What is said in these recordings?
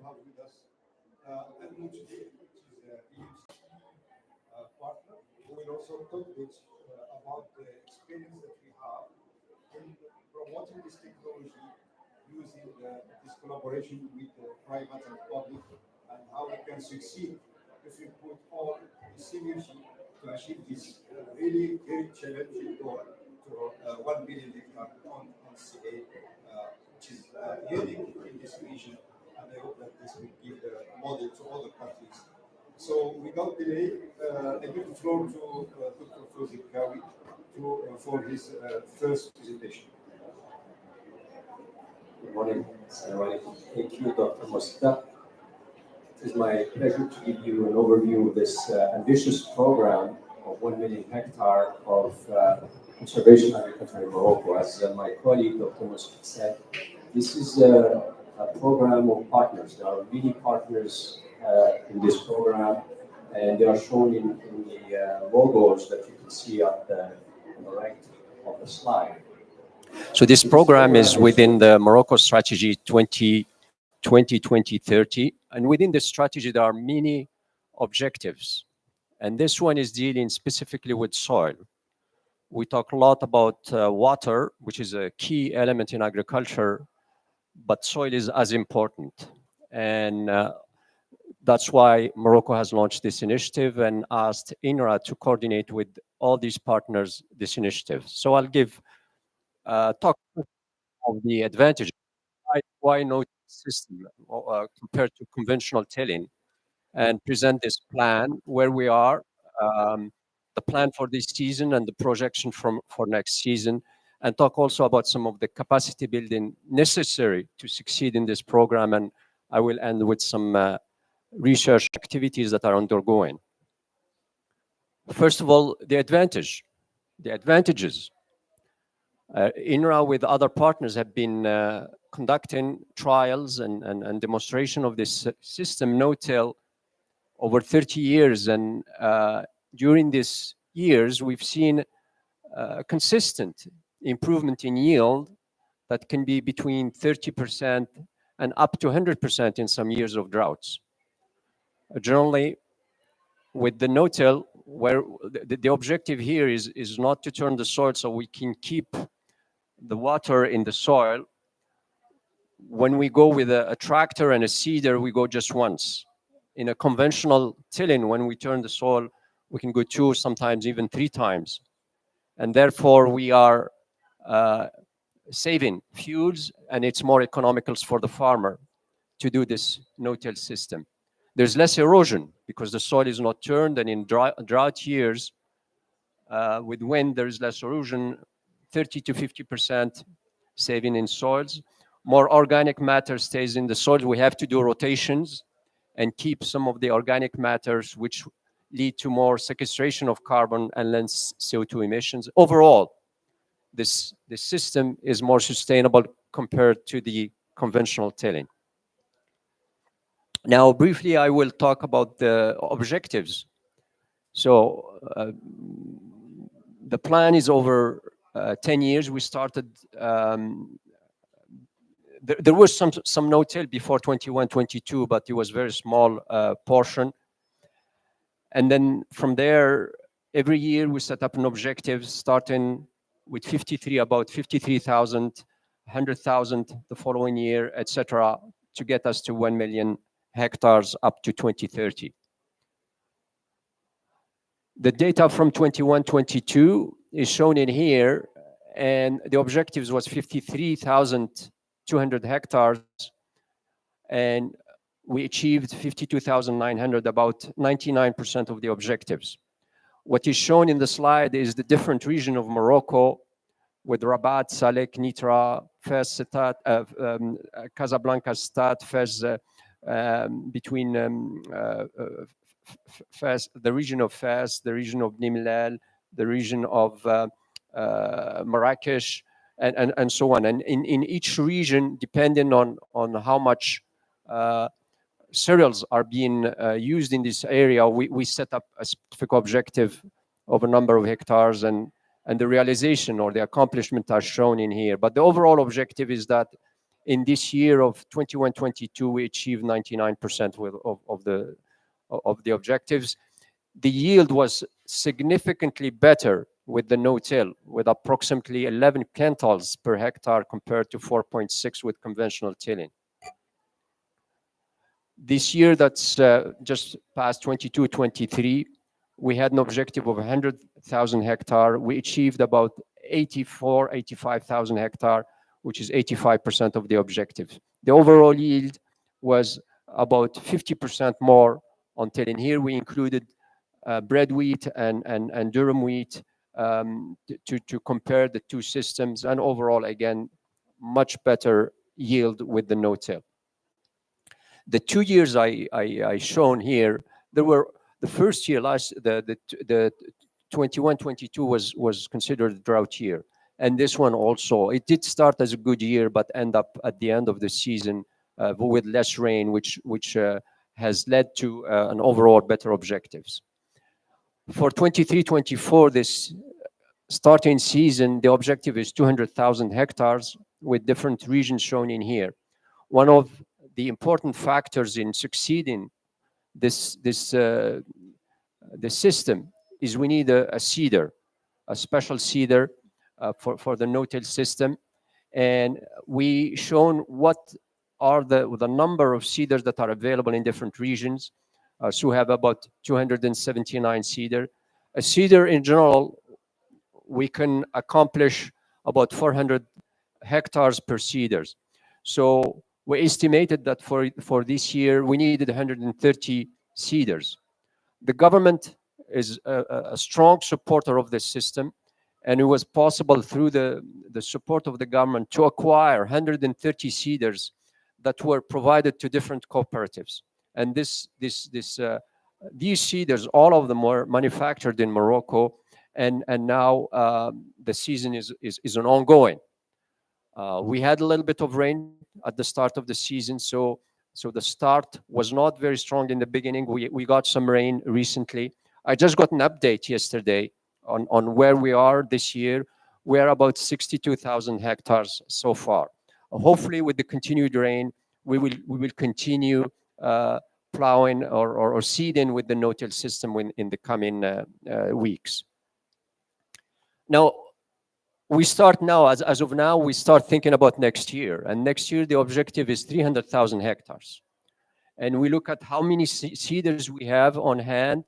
have with us Al-Mujdi, which is a EUC partner, who will also talk with, about the experience that we have in promoting this technology using this collaboration with the private and public, and how we can succeed if we put all the synergy to achieve this really very challenging goal to 1 billion hectare on CA, which is unique in this region. And I hope that this will give the model to other countries. So without delay, I give the floor to Dr. Fawzi Kawi for his first presentation. Good morning. Assalamu alaikum. Thank you, Dr. Mosita. It is my pleasure to give you an overview of this ambitious program of 1 million hectare of conservation agriculture in Morocco. As my colleague, Dr. Mosita, said, this is a program of partners. There are many partners in this program, and they are shown in the logos that you can see on the right of the slide. So this program is within the Morocco strategy 2020-2030, and within this strategy there are many objectives, and this one is dealing specifically with soil. We talk a lot about water, which is a key element in agriculture, but soil is as important, and that's why Morocco has launched this initiative and asked INRA to coordinate with all these partners this initiative. So I'll give talk of the advantage. Why no system compared to conventional tilling, and present this plan where we are, the plan for this season and the projection for next season, and talk also about some of the capacity building necessary to succeed in this program. And I will end with some research activities that are undergoing. First of all, the advantages. INRA with other partners have been conducting trials and demonstration of this system no-till over 30 years, and during these years we've seen consistent improvement in yield that can be between 30% and up to 100% in some years of droughts. Generally, with the no-till, where the objective here is not to turn the soil so we can keep the water in the soil. When we go with a tractor and a seeder, we go just once. In a conventional tilling, when we turn the soil, we can go 2, sometimes even 3 times. And therefore, we are saving fuels, and it's more economical for the farmer to do this no-till system. There's less erosion because the soil is not turned, and in drought years, with wind, there's less erosion, 30 to 50% saving in soils. More organic matter stays in the soil. We have to do rotations and keep some of the organic matters, which lead to more sequestration of carbon and less CO2 emissions. Overall, this system is more sustainable compared to the conventional tilling. Now, briefly, I will talk about the objectives. So the plan is over 10 years. We started, there was some no-till before 21-22, but it was very small portion. And then from there, every year we set up an objective, starting with 53, about 53,000, 100,000 the following year, etc., to get us to 1 million hectares up to 2030. The data from 21-22 is shown in here, and the objectives was 53,200 hectares, and we achieved 52,900, about 99% of the objectives. What is shown in the slide is the different region of Morocco, with Rabat, Salek, Nitra, Fez, Setat, Casablanca, Stat, Fez, between Fez, the region of Fez, the region of Nimlal, the region of Marrakesh, and so on. And in each region, depending on how much cereals are being used in this area, we set up a specific objective of a number of hectares, and the realization or the accomplishment are shown in here. But the overall objective is that in this year of 21-22, we achieved 99% of the objectives. The yield was significantly better with the no-till, with approximately 11 quintals per hectare compared to 4.6 with conventional tilling. This year, that's just past 22-23, we had an objective of 100,000 hectare. We achieved about 85,000 hectare, which is 85% of the objective. The overall yield was about 50% more on tilling. Here we included bread wheat and durum wheat to compare the two systems, and overall, again, much better yield with the no-till. The 2 years I shown here, there were the first year, the 21-22 was considered a drought year, and this one also. It did start as a good year, but end up at the end of the season with less rain, which has led to an overall better objectives. For 23-24, this starting season, the objective is 200,000 hectares with different regions shown in here. One of the important factors in succeeding this system is we need a seeder, a special seeder for the no-till system. And we shown what are the number of seeders that are available in different regions. So we have about 279 seeder. A seeder in general, we can accomplish about 400 hectares per seeders. So we estimated that for this year, we needed 130 seeders. The government is a strong supporter of this system, and it was possible through the support of the government to acquire 130 seeders that were provided to different cooperatives. And these seeders, all of them were manufactured in Morocco, and now the season is an ongoing. We had a little bit of rain at the start of the season, so the start was not very strong in the beginning. We got some rain recently. I just got an update yesterday on where we are this year. We are about 62,000 hectares so far. Hopefully, with the continued rain, we will continue plowing or seeding with the no-till system in the coming weeks. Now, we start now, as of now, we start thinking about next year. And next year, the objective is 300,000 hectares. And we look at how many seeders we have on hand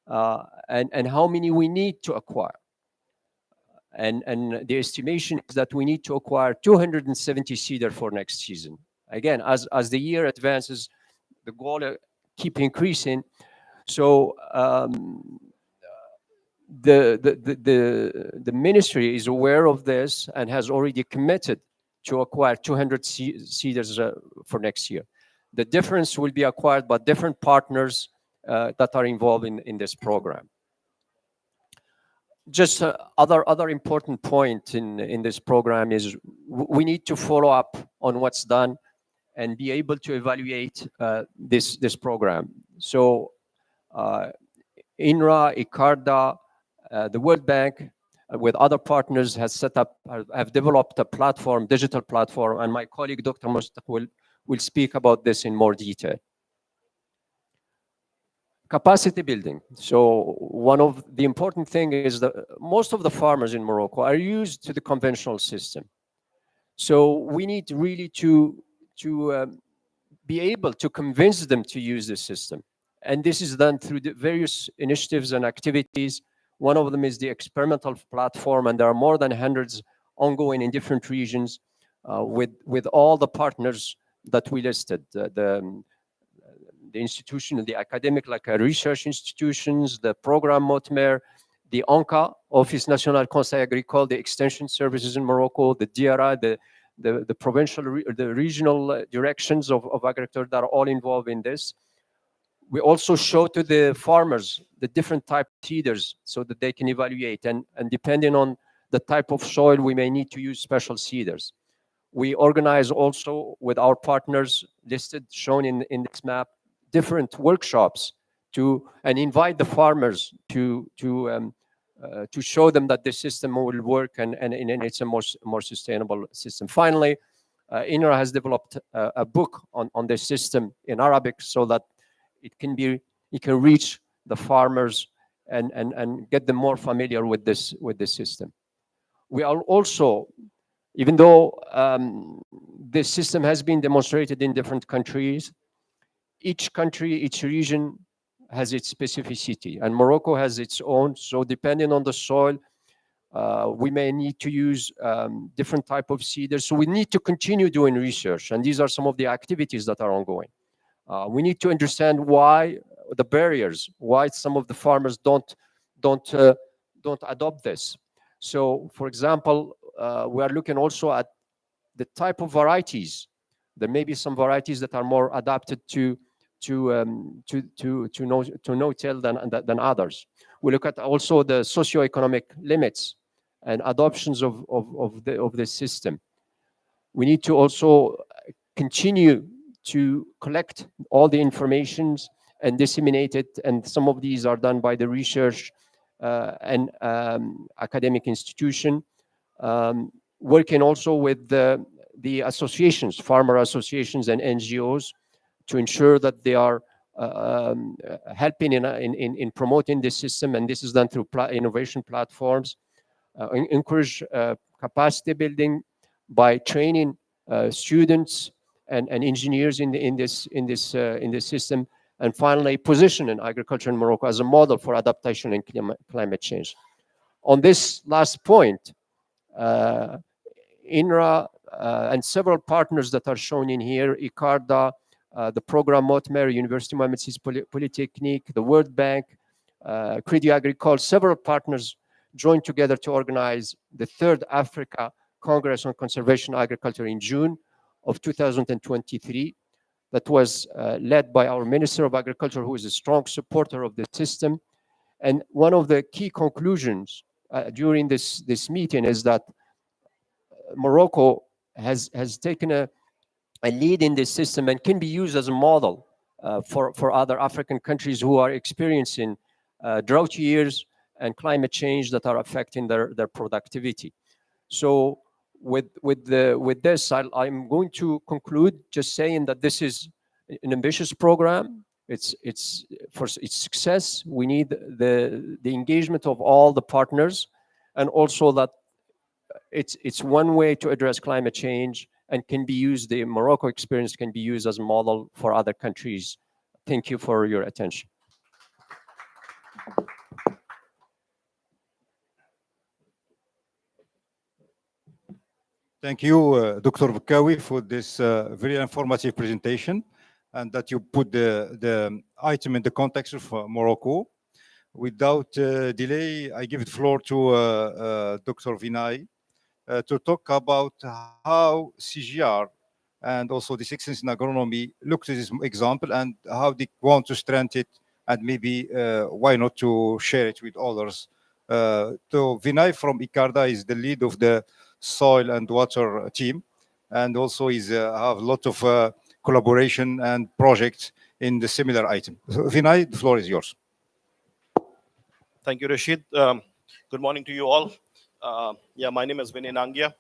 and how many we need to acquire. And the estimation is that we need to acquire 270 seeder for next season. Again, as the year advances, the goal keep increasing. So the ministry is aware of this and has already committed to acquire 200 seeders for next year. The difference will be acquired by different partners that are involved in this program. Just other important point in this program is we need to follow up on what's done and be able to evaluate this program. So INRA, ICARDA, the World Bank, with other partners, have developed a platform, digital platform, and my colleague, Dr. Mustaq, will speak about this in more detail. Capacity building. So one of the important things is that most of the farmers in Morocco are used to the conventional system. So we need really to be able to convince them to use the system. And this is done through the various initiatives and activities. One of them is the experimental platform, and there are more than hundreds ongoing in different regions with all the partners that we listed. The institution, the academic, like research institutions, the program Motmer, the ONCA, Office National Conseil Agricole, the extension services in Morocco, the DRI, the provincial, the regional directions of agriculture that are all involved in this. We also show to the farmers the different type of seeders so that they can evaluate. And depending on the type of soil, we may need to use special seeders. We organize also with our partners listed, shown in this map, different workshops and invite the farmers to show them that the system will work and it's a more sustainable system. Finally, INRA has developed a book on this system in Arabic so that it can reach the farmers and get them more familiar with this system. We are also, even though this system has been demonstrated in different countries, each country, each region has its specificity, and Morocco has its own. So depending on the soil, we may need to use different type of seeders. So we need to continue doing research, and these are some of the activities that are ongoing. We need to understand why the barriers, why some of the farmers don't uh, don't adopt this. So, for example, we are looking also at the type of varieties. There may be some varieties that are more adapted to no-till than others. We look at also the socioeconomic limits and adoptions of this system. We need to also continue to collect all the informations and disseminate it. And some of these are done by the research and academic institution, working also with the associations, farmer associations and NGOs, to ensure that they are helping in promoting this system. And this is done through innovation platforms, encourage capacity building by training students and engineers in this system, and finally positioning agriculture in Morocco as a model for adaptation and climate change. On this last point, INRA and several partners that are shown in here, ICARDA, the program Motmer, University Mohammed VI Polytechnique, the World Bank, Crédit Agricole, several partners joined together to organize the third Africa Congress on Conservation Agriculture in June of 2023. That was led by our Minister of Agriculture, who is a strong supporter of the system. And one of the key conclusions during this meeting is that Morocco has taken a lead in this system and can be used as a model for other African countries who are experiencing drought years and climate change that are affecting their productivity. So with this, I'm going to conclude just saying that this is an ambitious program. It's for its success, we need the engagement of all the partners, and also that it's one way to address climate change and can be used, the Morocco experience can be used as a model for other countries. Thank you for your attention. Thank you, Dr. Bakawi, for this very informative presentation, and that you put the item in the context of Morocco. Without delay, I give the floor to Dr. Vinay to talk about how CGR and also the excellence in agronomy looked at this example and how they want to strengthen it, and maybe why not to share it with others. So Vinay from ICARDA is the lead of the soil and water team, and also is have a lot of collaboration and projects in the similar item. So Vinay, the floor is yours. Thank you, Rashid. Good morning to you all. Yeah, my name is Vinay Nangia.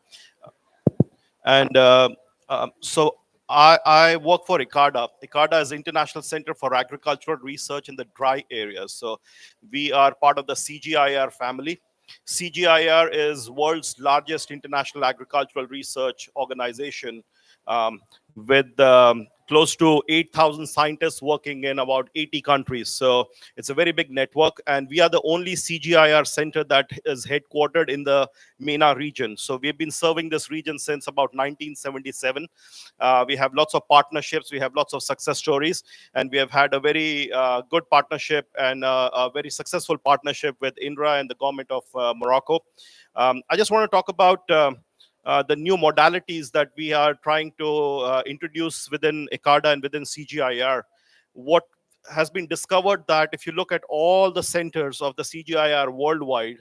And so I work for ICARDA. ICARDA is International Center for Agricultural Research in the dry areas. So we are part of the CGIAR family. CGIAR is world's largest international agricultural research organization, with close to 8,000 scientists working in about 80 countries. So it's a very big network, and we are the only CGIAR center that is headquartered in the MENA region. So we've been serving this region since about 1977. We have lots of partnerships, we have lots of success stories, and we have had a very good partnership and a very successful partnership with INRA and the government of Morocco. I just want to talk about the new modalities that we are trying to introduce within ICARDA and within CGIAR. What has been discovered that if you look at all the centers of the CGIAR worldwide,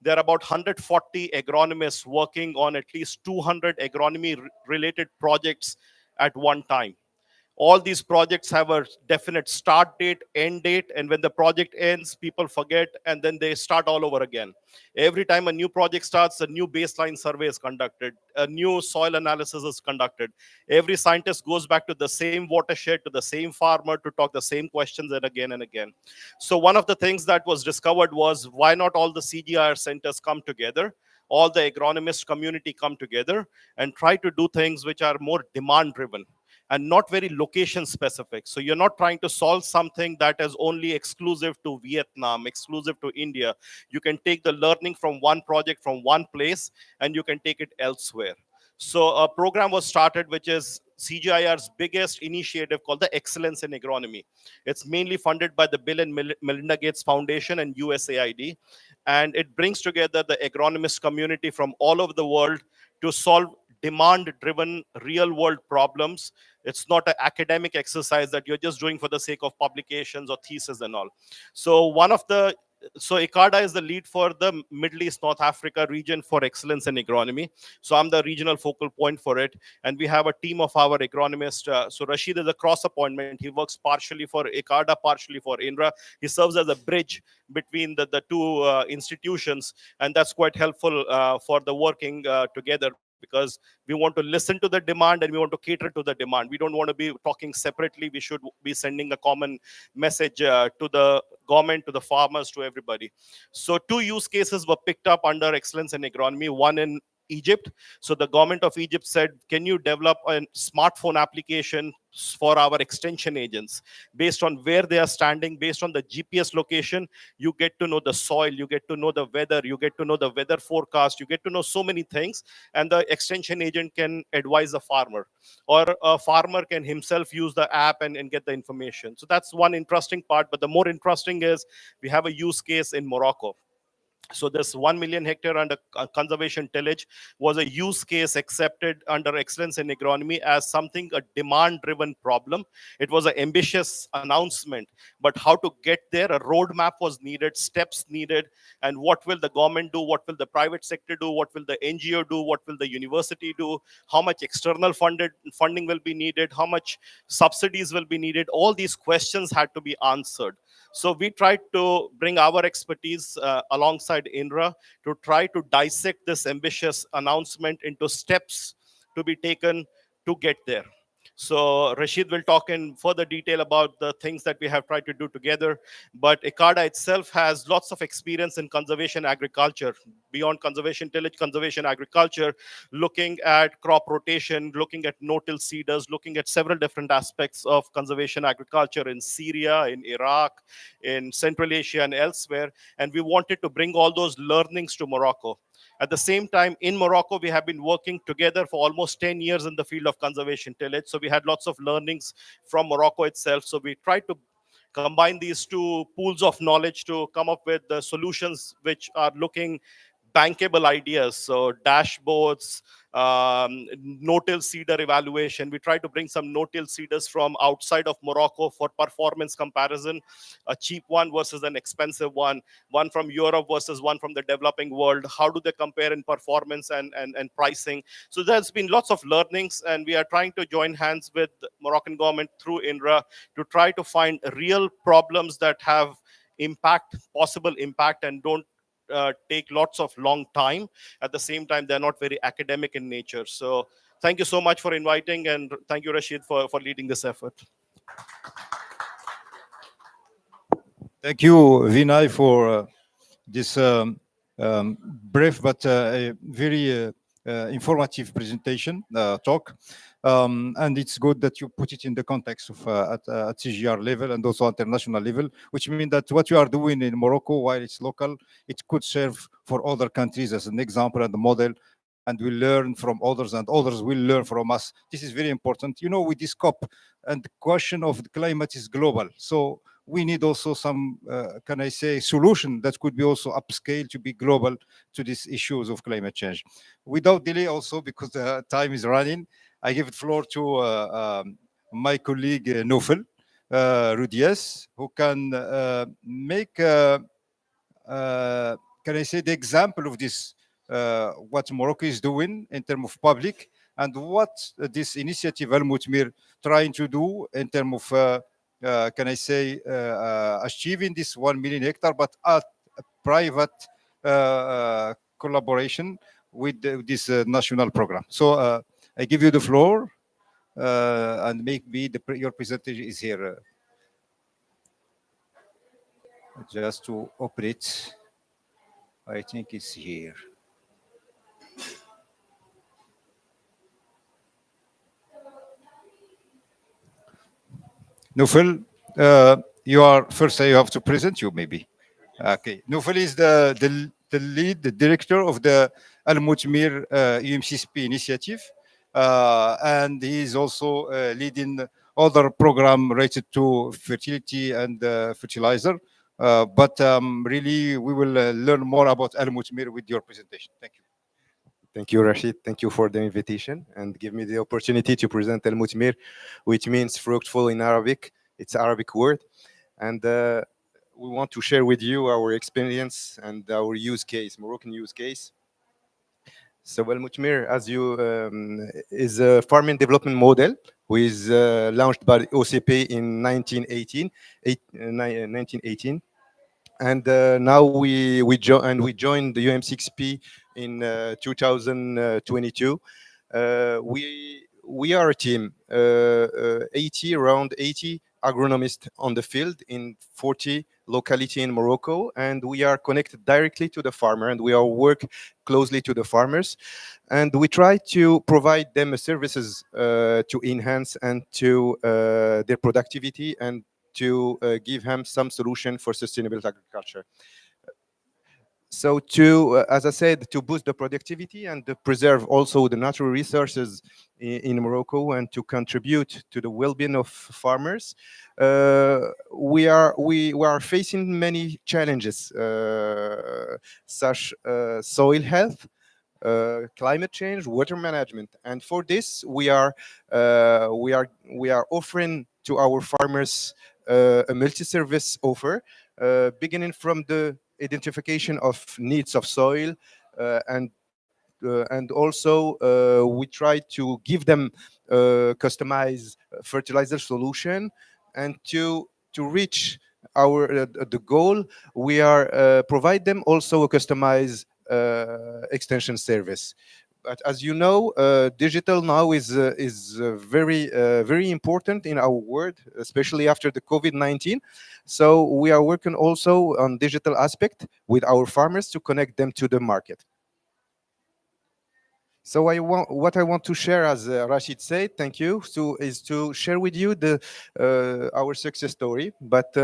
there are about 140 agronomists working on at least 200 agronomy related projects at one time. All these projects have a definite start date, end date, and when the project ends, people forget and then they start all over again. Every time a new project starts, a new baseline survey is conducted, a new soil analysis is conducted. Every scientist goes back to the same watershed, to the same farmer, to talk the same questions and again and again. So one of the things that was discovered was, why not all the CGIR centers come together, all the agronomist community come together and try to do things which are more demand driven and not very location specific. So you're not trying to solve something that is only exclusive to Vietnam, exclusive to India. You can take the learning from one project from one place and you can take it elsewhere. So a program was started, which is CGIR's biggest initiative, called the Excellence in Agronomy. It's mainly funded by the Bill and Melinda Gates Foundation and USAID. And it brings together the agronomist community from all over the world to solve demand driven real world problems. It's not an academic exercise that you're just doing for the sake of publications or thesis and all. So ICARDA is the lead for the Middle East, North Africa region for excellence in agronomy. So I'm the regional focal point for it. And we have a team of our agronomists. So Rashid is a cross appointment. He works partially for ICARDA, partially for INRA. He serves as a bridge between the two institutions. And that's quite helpful for the working together, because we want to listen to the demand and we want to cater to the demand. We don't want to be talking separately. We should be sending a common message to the government, to the farmers, to everybody. So two use cases were picked up under excellence in agronomy, one in Egypt. So the government of Egypt said, can you develop a smartphone application for our extension agents? Based on where they are standing, based on the GPS location, you get to know the soil, you get to know the weather, you get to know the weather forecast, you get to know so many things. And the extension agent can advise the farmer, or a farmer can himself use the app and get the information. So that's one interesting part. But the more interesting is, we have a use case in Morocco. So this 1 million hectare under conservation tillage was a use case accepted under excellence in agronomy as something, a demand driven problem. It was an ambitious announcement, but how to get there, a roadmap was needed, steps needed. And what will the government do, what will the private sector do, what will the NGO do, what will the university do, how much external funding will be needed, how much subsidies will be needed. All these questions had to be answered. So we tried to bring our expertise alongside INRA to try to dissect this ambitious announcement into steps to be taken to get there. So Rashid will talk in further detail about the things that we have tried to do together. But ICARDA itself has lots of experience in conservation agriculture, beyond conservation tillage, conservation agriculture, looking at crop rotation, looking at no-till seeders, looking at several different aspects of conservation agriculture in Syria, in Iraq, in Central Asia, and elsewhere. And we wanted to bring all those learnings to Morocco. At the same time, in Morocco, we have been working together for almost 10 years in the field of conservation tillage. So we had lots of learnings from Morocco itself. So we tried to combine these two pools of knowledge to come up with the solutions which are looking bankable ideas. So dashboards, no-till seeder evaluation. We try to bring some no-till seeders from outside of Morocco for performance comparison, a cheap one versus an expensive one from Europe versus one from the developing world. How do they compare in performance and pricing? So there's been lots of learnings, and we are trying to join hands with the Moroccan government through INRA to try to find real problems that have possible impact, and don't take lots of long time. At the same time, they're not very academic in nature. So thank you so much for inviting, and thank you, Rashid, for leading this effort. Thank you, Vinay, for this brief but a very informative presentation talk. And it's good that you put it in the context of at CGR level and also international level, which means that what you are doing in Morocco, while it's local, it could serve for other countries as an example and a model, and we learn from others and others will learn from us. This is very important. You know, with this COP, and the question of the climate is global. So we need also some, can I say, solution that could be also upscaled to be global to these issues of climate change. Without delay also, because the time is running, I give the floor to my colleague Nofel Rudies, who can make, can I say, the example of this, what Morocco is doing in terms of public and what this initiative Al Mutmir trying to do in terms of, can I say, achieving this 1 million hectare, but at a private collaboration with this national program. So I give you the floor, and maybe your presentation is here. Just to open it, I think it's here. Nufel, you are first. You have to present you maybe. Okay, Nufel is the lead, the director of the Al Mutmir UMCSP initiative, and he is also leading other program related to fertility and fertilizer. But really, we will learn more about Al Mutmir with your presentation. Thank you. Thank you, Rashid. Thank you for the invitation and give me the opportunity to present Al Mutmir, which means fruitful in Arabic. It's Arabic word. And we want to share with you our experience and our use case, Moroccan use case. So Al Mutmir, as you is a farming development model, which is launched by OCP in 1918. And now we joined the UM6P in 2022. We are a team, 80 around 80 agronomists on the field in 40 locality in Morocco, and we are connected directly to the farmer, and we are work closely to the farmers, and we try to provide them services to enhance and to their productivity and to give him some solution for sustainable agriculture. So as I said, to boost the productivity and to preserve also the natural resources in Morocco and to contribute to the well-being of farmers, we are facing many challenges, such soil health, climate change, water management, and for this we are offering to our farmers a multi-service offer, beginning from the identification of needs of soil, and also we try to give them customized fertilizer solution, and to reach our the goal, we are provide them also a customized extension service. But as you know, digital now is very important in our world, especially after the COVID-19. So we are working also on digital aspect with our farmers to connect them to the market. So what I want to share, as Rashid said, thank you, is to share with you our success story, but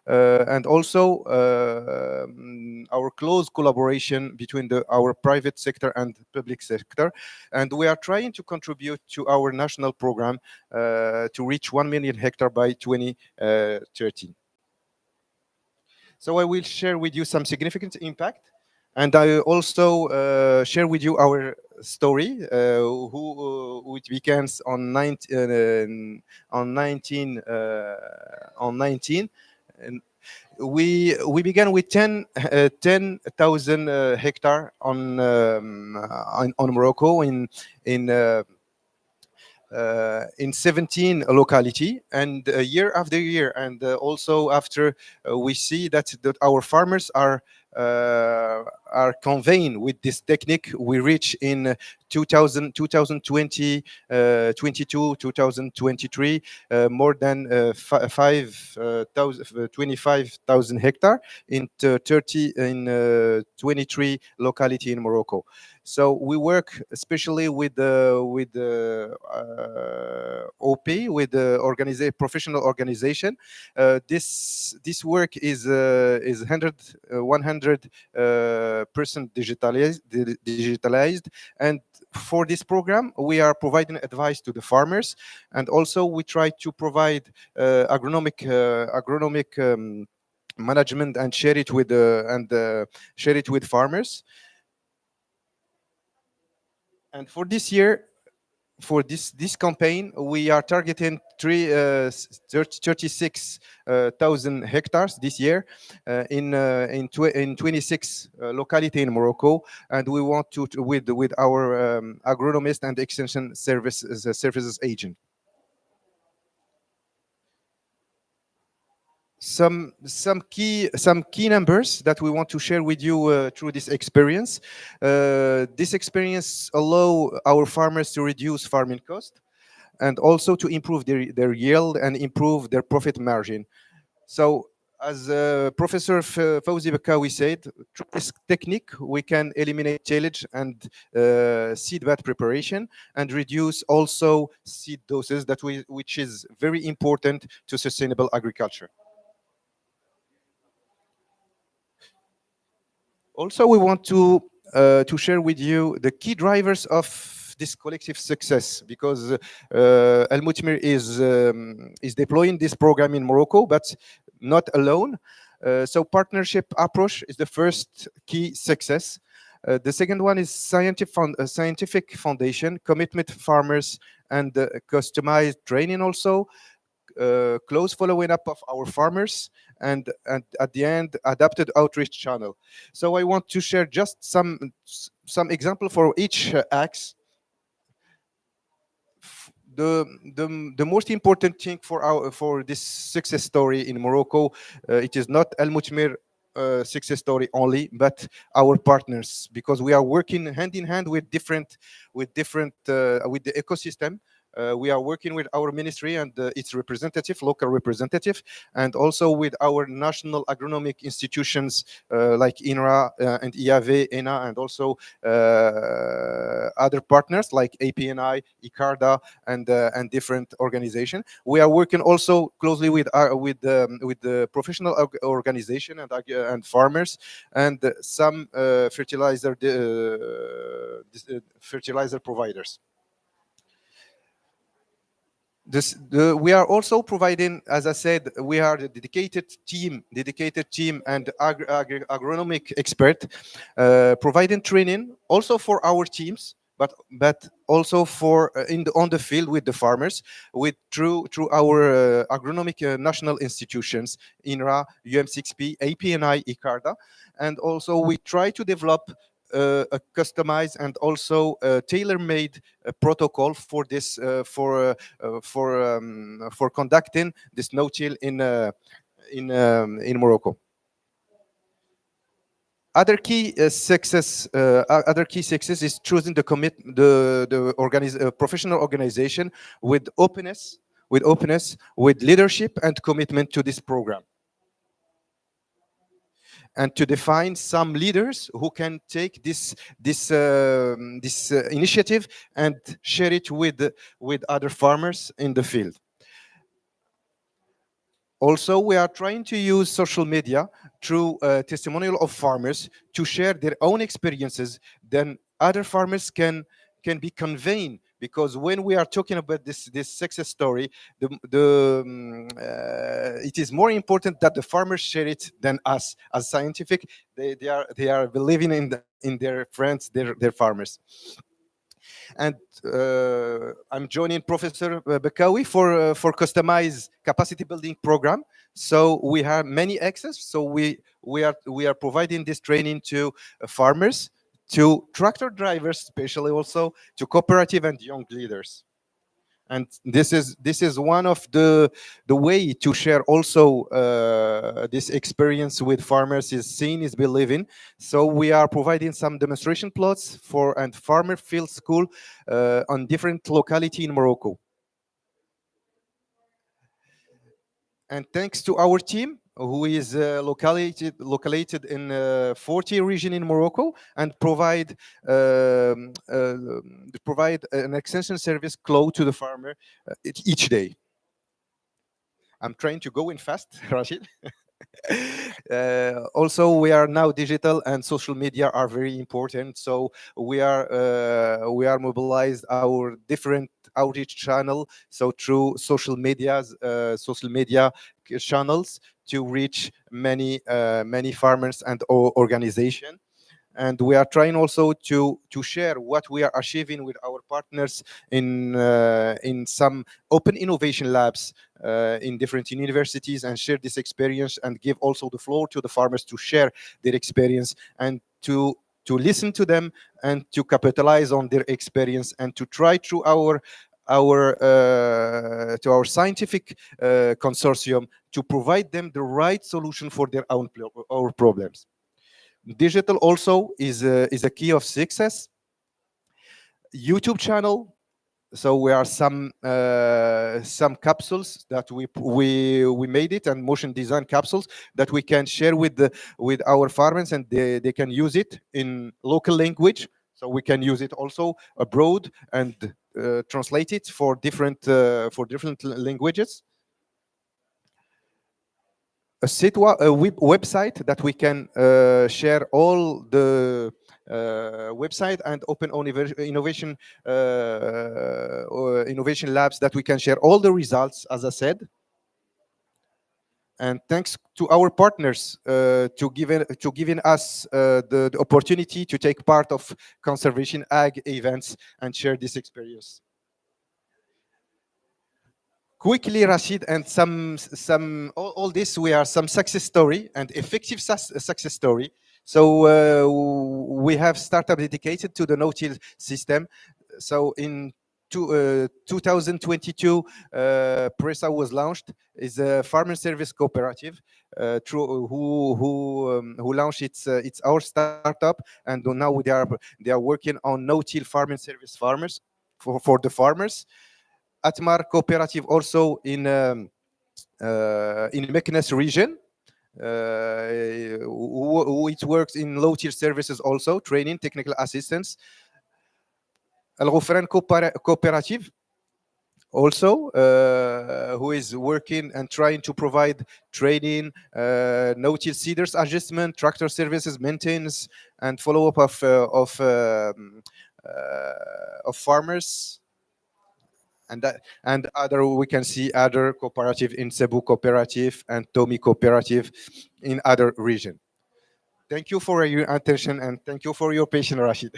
and also our close collaboration between our private sector and public sector, and we are trying to contribute to our national program to reach 1 million hectare by 2030. So I will share with you some significant impact, and I also share with you our story, which begins on 19. And we began with 10,000 hectare on Morocco in 17 locality, and year after year, and also after we see that our farmers are conveying with this technique, we reach in 2020, 2023, more than 25,000 hectare in 23 locality in Morocco. So we work especially with the OP, with the professional organization. This work is 100% digitalized, and for this program we are providing advice to the farmers, and also we try to provide agronomic management and share it with farmers. And for this year, for this campaign, we are targeting 36,000 hectares this year in 26 locality in Morocco, and we want to with our agronomist and extension services agent. Some key numbers that we want to share with you through this experience. This experience allow our farmers to reduce farming cost and also to improve their yield and improve their profit margin. So, as Professor Fawzi Bakawi said, through this technique we can eliminate tillage and seed bed preparation and reduce also seed doses which is very important to sustainable agriculture. Also, we want to share with you the key drivers of this collective success, because Al Mutmir is deploying this program in Morocco, but not alone. So partnership approach is the first key success. The second one is scientific foundation, commitment farmers, and customized training also. Close following up of our farmers, and at the end adapted outreach channel. So I want to share just some example for each axe. The most important thing for this success story in Morocco, it is not Al Mutmir success story only, but our partners, because we are working hand in hand with with the ecosystem. We are working with our ministry and its representative, local representative, and also with our national agronomic institutions like INRA and IAV, ENA, and also other partners like APNI, ICARDA, and different organizations. We are working also closely with the professional organization and farmers, and some fertilizer providers. We are also providing, as I said, we are the dedicated team and agronomic expert, providing training also for our teams, but also for on the field with the farmers, through our agronomic national institutions, INRA, UM6P, APNI, ICARDA, and also we try to develop a customized and also tailor-made protocol for this for conducting this no-till in Morocco. Other key success is choosing the professional organization with openness, with leadership and commitment to this program, and to define some leaders who can take this initiative and share it with other farmers in the field. Also, we are trying to use social media through testimonial of farmers to share their own experiences. Then other farmers can be conveying, because when we are talking about this success story, it is more important that the farmers share it than us as scientific. They are believing in their friends, their farmers. And I'm joining Professor Bakawi for customized capacity building program. So we have many access. So we are providing this training to farmers, to tractor drivers, especially also to cooperative and young leaders. And this is one of the way to share also this experience with farmers is seeing is believing. So we are providing some demonstration plots and farmer field school on different locality in Morocco. And thanks to our team, who is located in 40 region in Morocco, and provide an extension service close to the farmer each day. I'm trying to go in fast, Rashid. Also, we are now digital and social media are very important. So we are mobilized our different outreach channel. So through social media channels to reach many farmers and organization. and we are trying also to share what we are achieving with our partners in some open innovation labs in different universities, and share this experience and give also the floor to the farmers to share their experience and to listen to them and to capitalize on their experience and to try through our scientific consortium to provide them the right solution for their own our problems. Digital also is a key of success. YouTube channel. So we are some capsules that we made it, and motion design capsules that we can share with our farmers, and they can use it in local language. So we can use it also abroad and translate it for different languages. A website that we can share all the website and open innovation or innovation labs that we can share all the results, as I said. And thanks to our partners to giving us the opportunity to take part of conservation ag events and share this experience. Quickly, Rashid, and all this, we are some success story and effective success story. So we have startup dedicated to the no-till system. So in 2022, Presa was launched. Is a farmer service cooperative who launched it's our startup, and now they are working on no-till farming service farmers for the farmers. Atmar cooperative also in Meknes region. It works in low-tier services also, training, technical assistance. Al Ghufran cooperative also, who is working and trying to provide training, no-till seeders adjustment, tractor services, maintenance, and follow-up of farmers. And other, we can see other cooperative in Cebu cooperative and Tomi cooperative in other region. Thank you for your attention, and thank you for your patience, Rashid.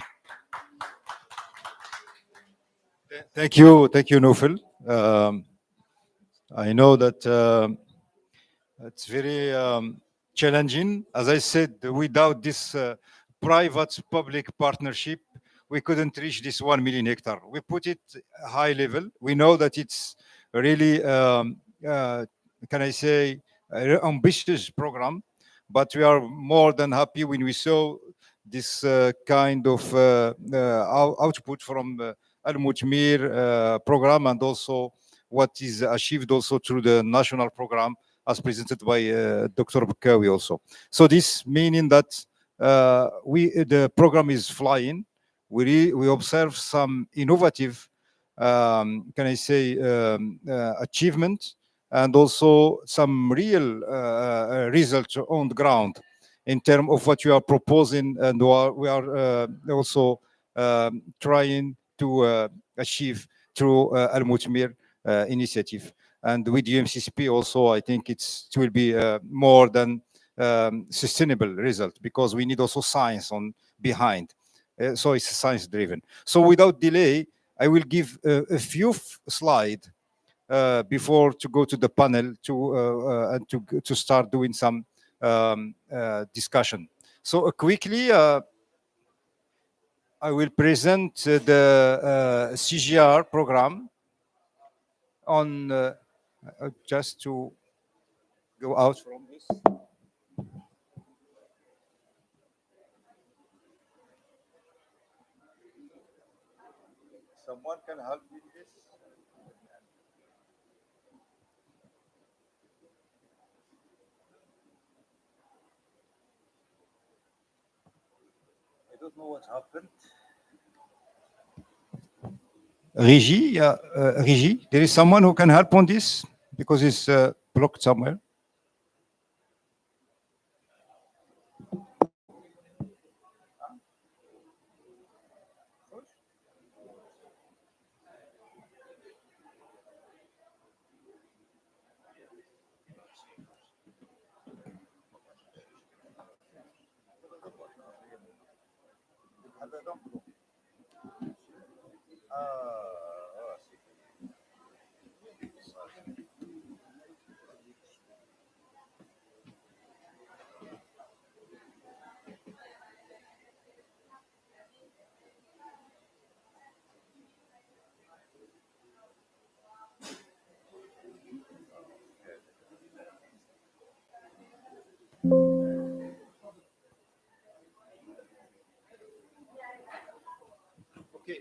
Thank you, Nufil. I know that it's very challenging. As I said, without this private-public partnership, we couldn't reach this 1 million hectare. We put it high level. We know that it's really, can I say, an ambitious program, but we are more than happy when we saw this kind of output from Al Mutmir program, and also what is achieved also through the national program as presented by Dr. Bakawi also. So this meaning that the program is flying. We observe some innovative, can I say, achievement, and also some real results on the ground in terms of what you are proposing, and we are also trying to achieve through Al Mutmir initiative. And with UMCCP also, I think it will be more than sustainable result, because we need also science on behind. So it's science driven. So without delay, I will give a few slides before to go to the panel and to start doing some discussion. So quickly, I will present the CGR program on just to go out from this. Someone can help me with this? I don't know what happened. Rigi, yeah, Rigi, there is someone who can help on this because it's blocked somewhere.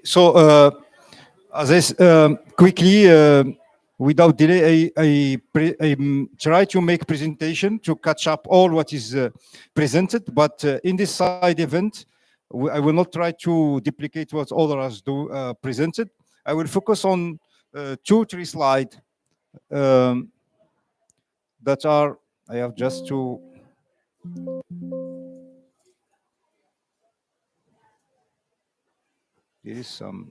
So, as quickly, without delay, I try to make presentation to catch up all what is presented. But in this side event, I will not try to duplicate what others do presented. I will focus on two, three slides um, that are. I have just to. There is some.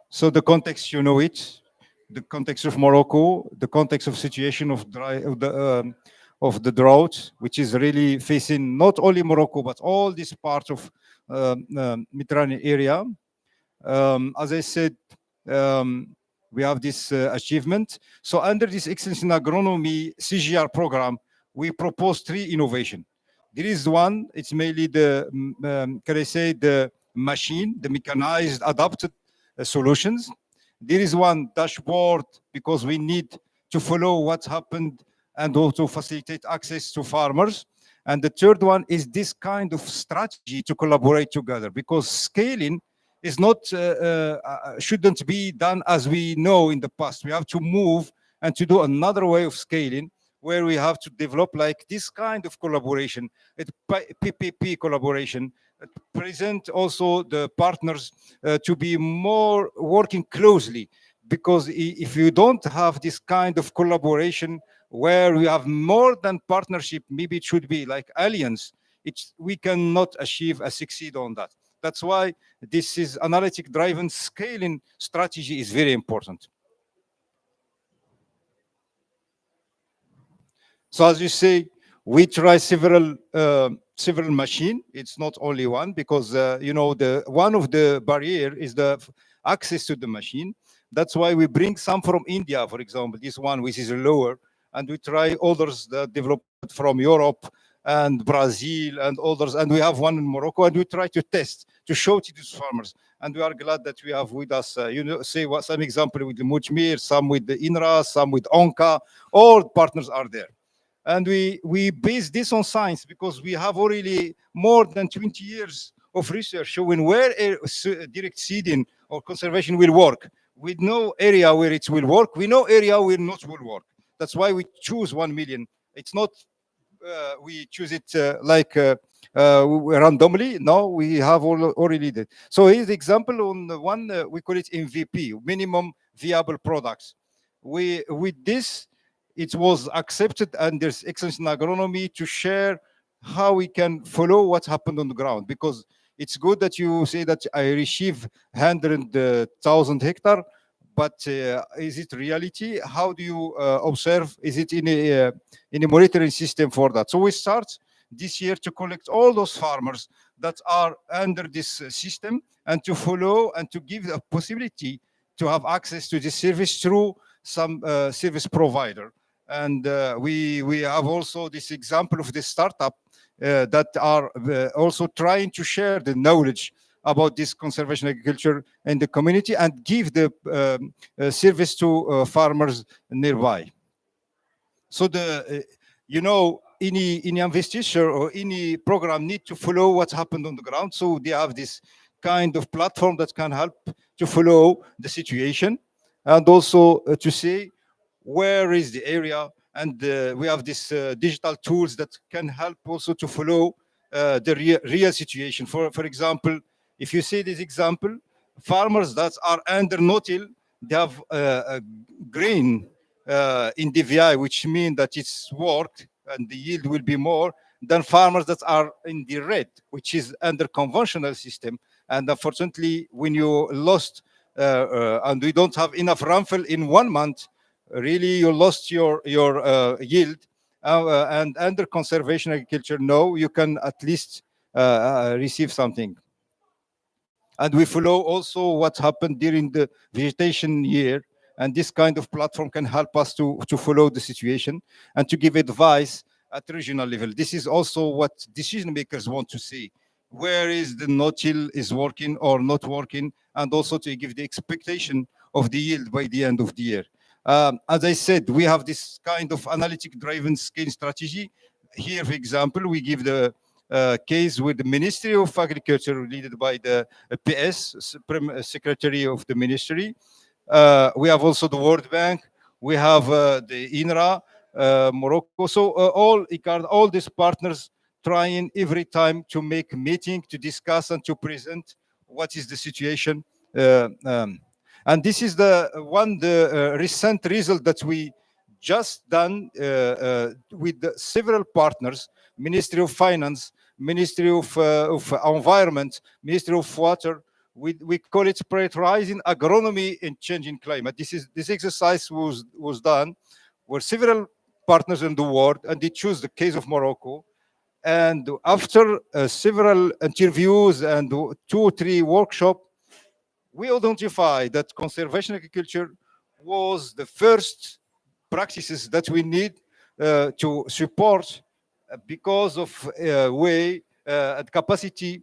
So the context, you know it, the context of Morocco, the context of situation of the drought, which is really facing not only Morocco but all this part of Mediterranean area. As I said, um, we have this achievement. So under this Excellence in Agronomy CGR program, we propose three innovation. There is one, it's mainly the, can I say, the machine, the mechanized, adapted solutions. There is one dashboard because we need to follow what happened and also facilitate access to farmers. And the third one is this kind of strategy to collaborate together because scaling is not shouldn't be done as we know in the past. We have to move and to do another way of scaling where we have to develop like this kind of collaboration, PPP collaboration, present also the partners to be more working closely because if you don't have this kind of collaboration where we have more than partnership, maybe it should be like alliance, we cannot achieve a succeed on that. That's why this is analytic driven scaling strategy is very important. So as you say, we try several machine. It's not only one because you know the one of the barrier is the access to the machine. That's why we bring some from India, for example, this one which is lower, and we try others that developed from Europe and Brazil and others, and we have one in Morocco, and we try to test to show to these farmers. And we are glad that we have with us, you know, say what some example with the Mujmir, some with the INRA, some with Onka. All partners are there. And we base this on science because we have already more than 20 years of research showing where direct seeding or conservation will work. We know area where it will work. We know area where not will work. That's why we choose 1 million. It's not we choose it randomly. No, we have already did. So here's the example on the one we call it MVP, minimum viable products. With this it was accepted and there's excellence in agronomy to share how we can follow what happened on the ground because it's good that you say that I receive 100,000 hectare, but is it reality? How do you observe? Is it in a monitoring system for that? So we start this year to collect all those farmers that are under this system and to follow and to give a possibility to have access to this service through some service provider. And we have also this example of this startup that are also trying to share the knowledge about this conservation agriculture in the community and give the service to farmers nearby. So you know, any investiture or any program need to follow what happened on the ground. So they have this kind of platform that can help to follow the situation and also to say where is the area. And we have these digital tools that can help also to follow the real situation. For example, if you see this example, farmers that are under no-till, they have a grain in DVI, which means that it's worked and the yield will be more than farmers that are in the red, which is under conventional system. And unfortunately, when you lost and we don't have enough rainfall in 1 month, really you lost your yield. And under conservation agriculture, no, you can at least receive something. And we follow also what happened during the vegetation year. And this kind of platform can help us to follow the situation and to give advice at regional level. This is also what decision makers want to see. Where is the no-till is working or not working, and also to give the expectation of the yield by the end of the year. As I said, we have this kind of analytic-driven scale strategy. Here, for example, we give the case with the Ministry of Agriculture, led by the PS, Supreme Secretary of the Ministry. We have also the World Bank. We have the INRA, Morocco. So all ICARD, all these partners trying every time to make meeting, to discuss and to present what is the situation. And this is the recent result that we just done with several partners, Ministry of Finance, Ministry of Environment, Ministry of Water. We call it prioritizing agronomy in changing climate. This exercise was done where several partners in the world, and they choose the case of Morocco. And after several interviews and 2 or 3 workshops, we identify that conservation agriculture was the first practices that we need to support because of way and capacity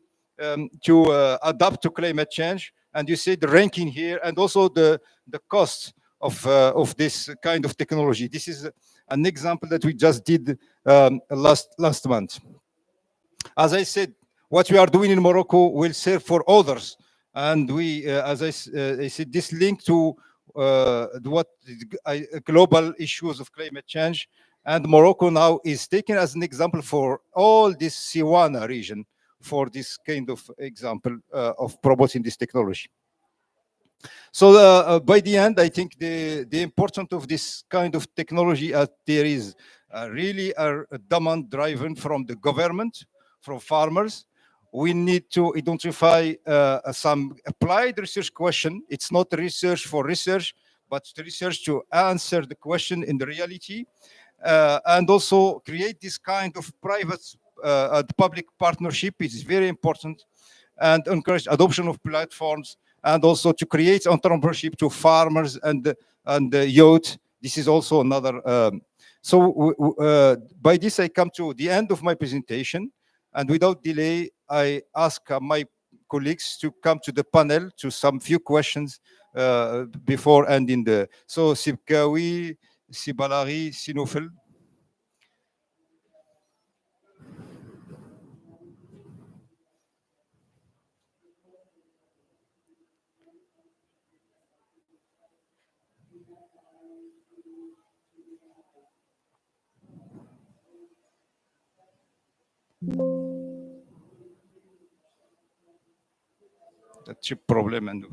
to adapt to climate change. And you see the ranking here, and also the cost of this kind of technology. This is an example that we just did last month. As I said, what we are doing in Morocco will serve for others. And we, as I said, this link to what global issues of climate change. And Morocco now is taken as an example for all this Siwana region for this kind of example of promoting this technology. So by the end, I think the importance of this kind of technology, there is really a demand driven from the government, from farmers. We need to identify some applied research question. It's not research for research, but research to answer the question in the reality. And also create this kind of private and public partnership is very important, and encourage adoption of platforms, and also to create entrepreneurship to farmers and youth. This is also another. By this, I come to the end of my presentation, and without delay, I ask my colleagues to come to the panel to some few questions before ending the. So Sibkawi, Sibalari, Sinofel. That's a problem. And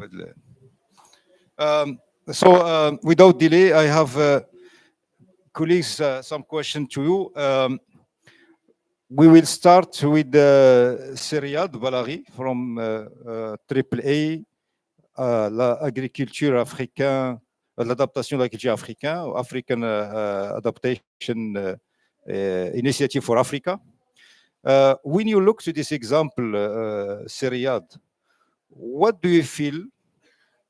without delay, I have colleagues some question to you. We will start with Seriad Balari from AAA, l'agriculture africaine, l'adaptation de l'agriculture africaine, African Adaptation Initiative for Africa. When you look to this example, Seriad, what do you feel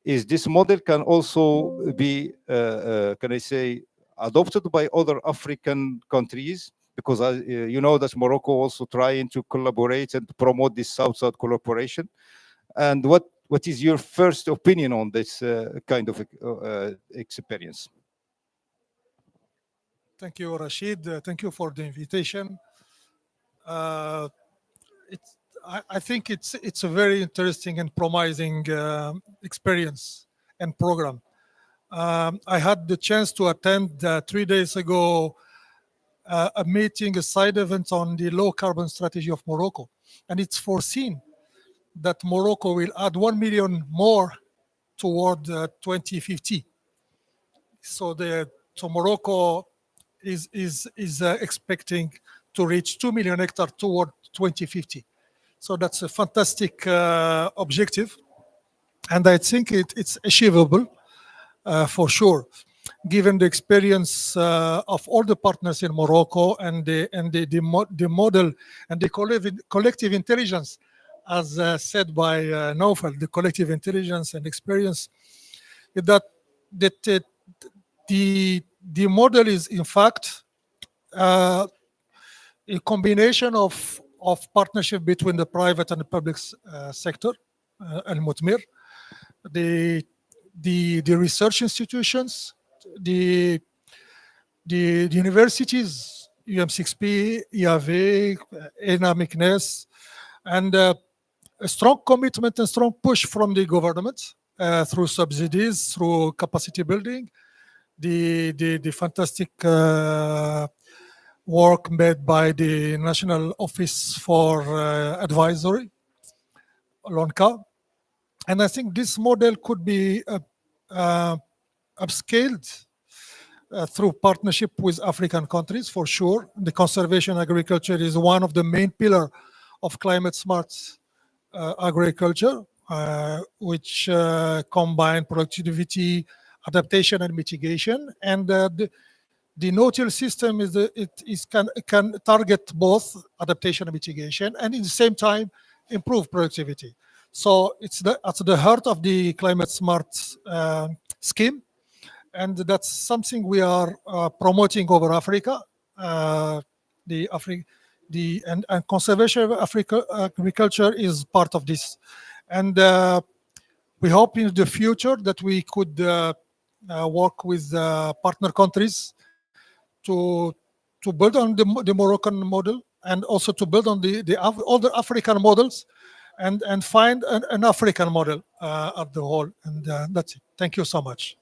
is this model can also be, can I say, adopted by other African countries? Because you know that Morocco also trying to collaborate and promote this South-South collaboration. And what is your first opinion on this kind of experience? Thank you, Rashid. Thank you for the invitation. I think it's a very interesting and promising experience and program. I had the chance to attend 3 days ago a meeting, a side event on the low carbon strategy of Morocco, and it's foreseen that Morocco will add 1 million more toward 2050. So Morocco is expecting to reach 2 million hectares toward 2050. So that's a fantastic objective, and I think it's achievable for sure. given the experience of all the partners in Morocco and the model and the collective intelligence, as said by Naufal, the collective intelligence and experience, is that the model is in fact uh, a combination of partnership between the private and the public sector, al-Mutmir, the the research institutions, the the universities, UM6P, IAV, ENA, McNES, and a strong commitment and strong push from the government through subsidies, through capacity building, the fantastic work made by the National Office for Advisory, LONCA. And I think this model could be uh, upscaled through partnership with African countries, for sure. The conservation agriculture is one of the main pillar of climate smart agriculture, which combine productivity, adaptation, and mitigation. And the no-till system can target both adaptation and mitigation, and at the same time improve productivity. So it's at the heart of the climate smart scheme, and that's something we are promoting over Africa. The Afri- and conservation of Africa agriculture is part of this, and we hope in the future that we could work with partner countries to build on the Moroccan model, and also to build on other African models, and find an African model at the whole. And that's it. Thank you so much.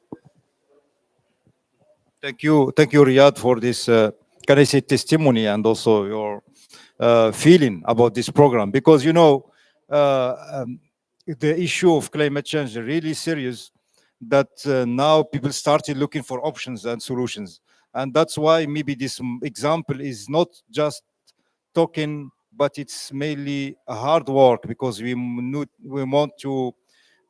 Thank you, Riyad, for this, can I say, testimony, and also your feeling about this program. Because, you know, the issue of climate change is really serious, that now people started looking for options and solutions. And that's why maybe this example is not just talking, but it's mainly a hard work, because we want to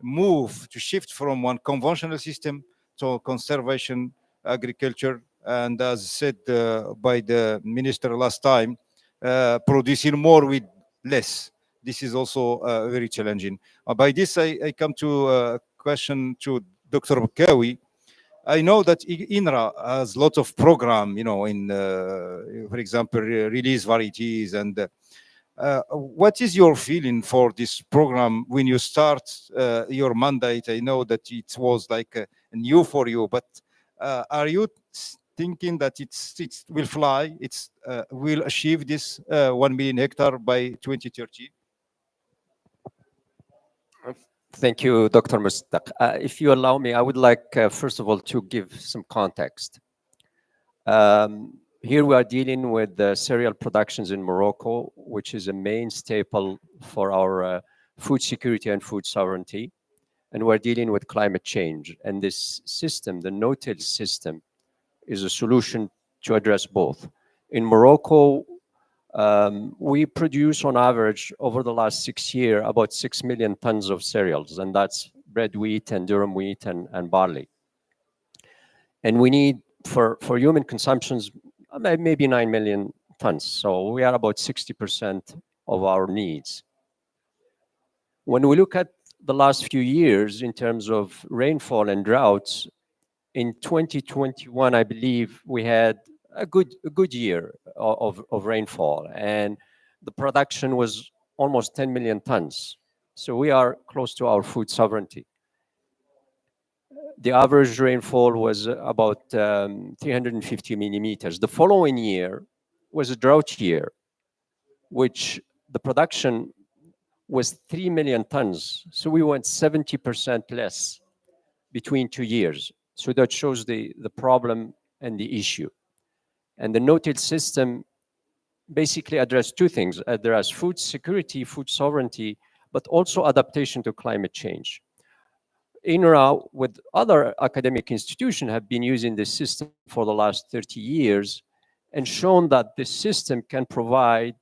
move, to shift from one conventional system to conservation agriculture. And as said by the minister last time, producing more with less. This is also very challenging. By this, I come to a question to Dr. Bakawi. I know that INRA has a lot of program, you know, in, for example, release varieties. And what is your feeling for this program when you start your mandate? I know that it was like new for you, but are you thinking that it will fly? It's will achieve this 1 million hectare by 2030? Thank you, Dr. Mustaq. If you allow me, I would like, first of all, to give some context. Here we are dealing with the cereal productions in Morocco, which is a main staple for our food security and food sovereignty. And we're dealing with climate change. And this system, the no-till system, is a solution to address both. In Morocco, we produce on average over the last 6 years about 6 million tons of cereals, and that's red wheat and durum wheat and barley. And we need for human consumptions maybe 9 million tons. So we are about 60% of our needs. When we look at the last few years in terms of rainfall and droughts, in 2021, I believe we had a good year of rainfall, and the production was almost 10 million tons. So we are close to our food sovereignty. The average rainfall was about 350 millimeters. The following year was a drought year, which the production was 3 million tons. So we went 70% less between 2 years. So that shows the problem and the issue. And the no-till system basically addressed two things: address food security, food sovereignty, but also adaptation to climate change. INRA, with other academic institutions, have been using this system for the last 30 years and shown that this system can provide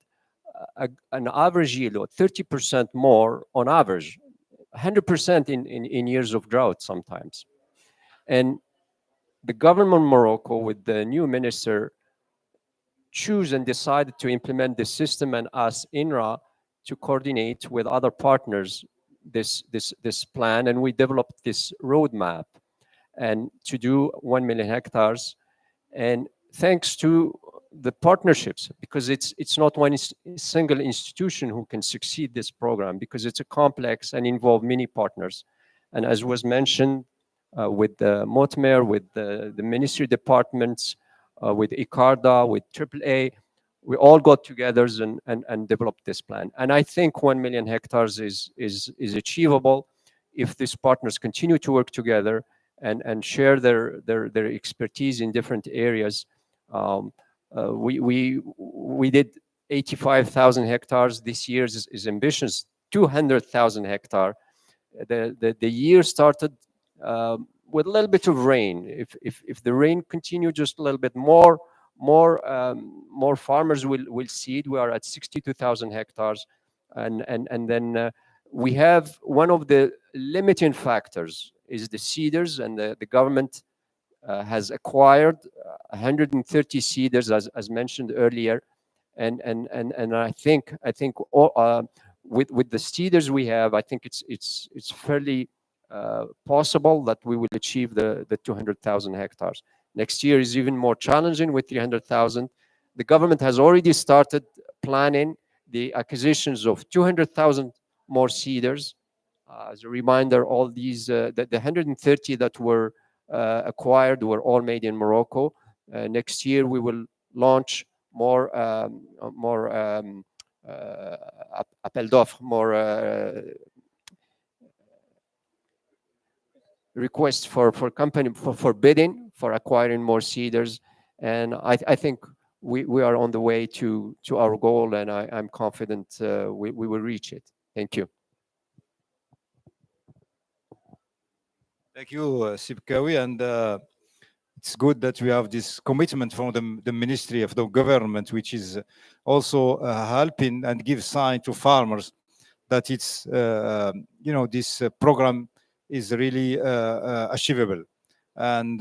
an average yield of 30% more on average, 100% in years of drought sometimes. And the government of Morocco, with the new minister, choose and decided to implement this system and ask INRA to coordinate with other partners this plan, and we developed this roadmap and to do 1 million hectares. And thanks to the partnerships, because it's not one single institution who can succeed this program, because it's a complex and involve many partners. And as was mentioned, with the Motmer, with the ministry departments, with ICARDA, with AAA, we all got together and developed this plan. And I think 1 million hectares is achievable if these partners continue to work together and share their expertise in different areas. Um, we did 85,000 hectares. This year is ambitious, 200,000 hectare. The year started with a little bit of rain. If the rain continue just a little bit more farmers will seed. We are at 62,000 hectares, and then we have one of the limiting factors is the seeders, and the government has acquired 130 seeders as mentioned earlier, and I think all, with the seeders we have, I think it's fairly possible that we will achieve the 200,000 hectares. Next year is even more challenging with 300,000. The government has already started planning the acquisitions of 200,000 more seeders. As a reminder, all these the 130 that were acquired were all made in Morocco. Next year we will launch more appel d'offres, more requests for company for bidding for acquiring more seeders, and I think we are on the way to our goal, and I'm confident we will reach it. Thank you. Thank you, Sibkawi, and it's good that we have this commitment from the Ministry of the Government, which is also helping and give sign to farmers that it's this program is really achievable. And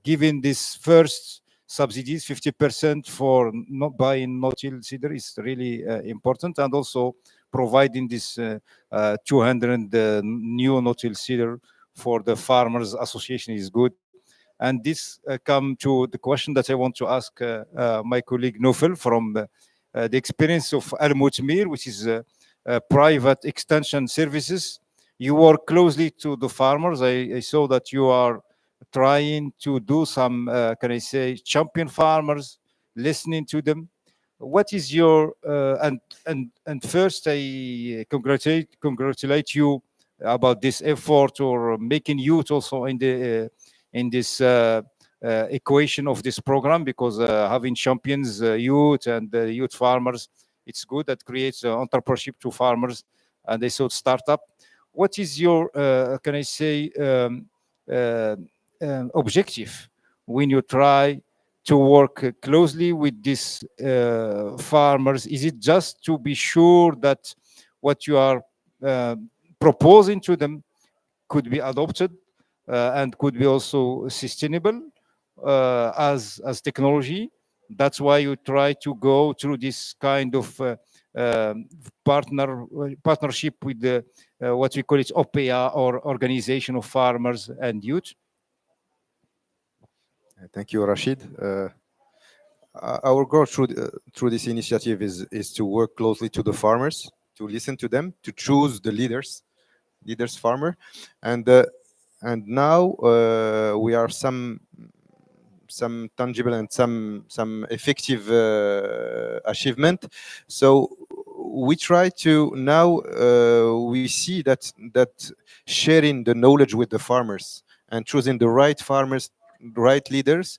giving this first subsidies, 50% for not buying no-till seeder is really important, and also providing this 200 new no-till seeder for the farmers association is good. And this come to the question that I want to ask my colleague Nofel from the experience of Al Mutmir, which is private extension services. You work closely to the farmers. I saw that you are trying to do some, can I say, champion farmers, listening to them. What is your and first I congratulate you about this effort or making youth also in this equation of this program, because having champions youth and youth farmers, it's good. That creates entrepreneurship to farmers, and they sort startup. What is your can I say uh, objective when you try to work closely with these farmers? Is it just to be sure that what you are uh, proposing to them could be adopted and could be also sustainable as technology? That's why you try to go through this kind of partnership with the what we call it OPEA, or Organization of Farmers and Youth. Thank you, Rashid. Our goal through this initiative is to work closely to the farmers, to listen to them, to choose the leaders farmer, and now we are some tangible and some effective achievement. So we try to now we see that sharing the knowledge with the farmers and choosing the right farmers, right leaders,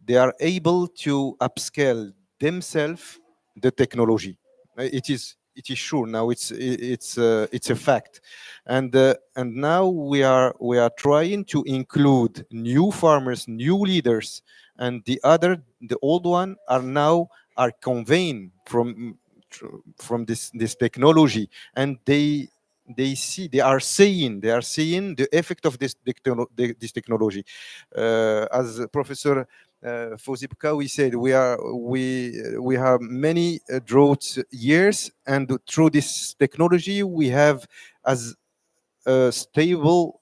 they are able to upscale themselves the technology. It is sure now. It's a fact, and now we are trying to include new farmers, new leaders, and the old one are conveying from this technology, and they they are seeing the effect of this technology. As Professor Fawzi Bkawi said, we have many drought years, and through this technology we have as a stable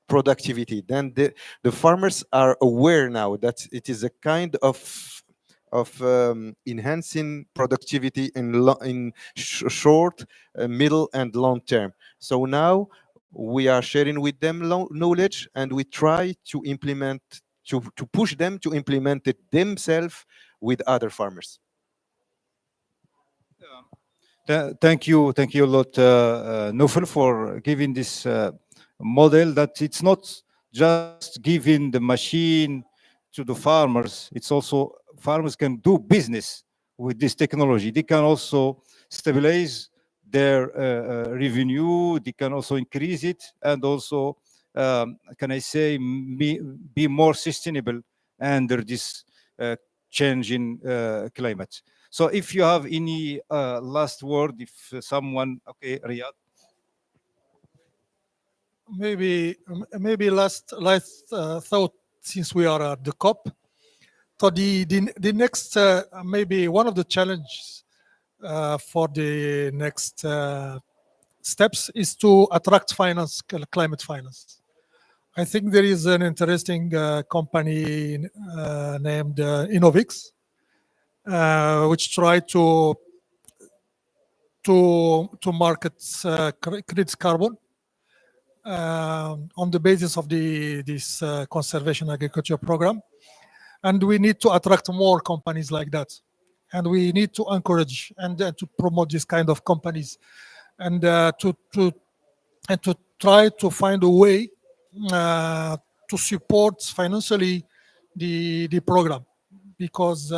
productivity. Then the farmers are aware now that it is a kind of enhancing productivity in short, middle, and long term. So now we are sharing with them knowledge, and we try to implement to push them to implement it themselves with other farmers. Thank you a lot, Nufel, for giving this model that it's not just giving the machine to the farmers, it's also farmers can do business with this technology. They can also stabilize their revenue, they can also increase it, and also, can I say, be more sustainable under this changing climate. So if you have any last word, if someone, okay, Riyadh. Maybe last thought, since we are at the COP. So the next maybe one of the challenges for the next steps is to attract finance, climate finance. I think there is an interesting company named Innovix, which try to market credit carbon on the basis of this conservation agriculture program. And we need to attract more companies like that. And we need to encourage and to promote this kind of companies, and to try to find a way to support financially the program, because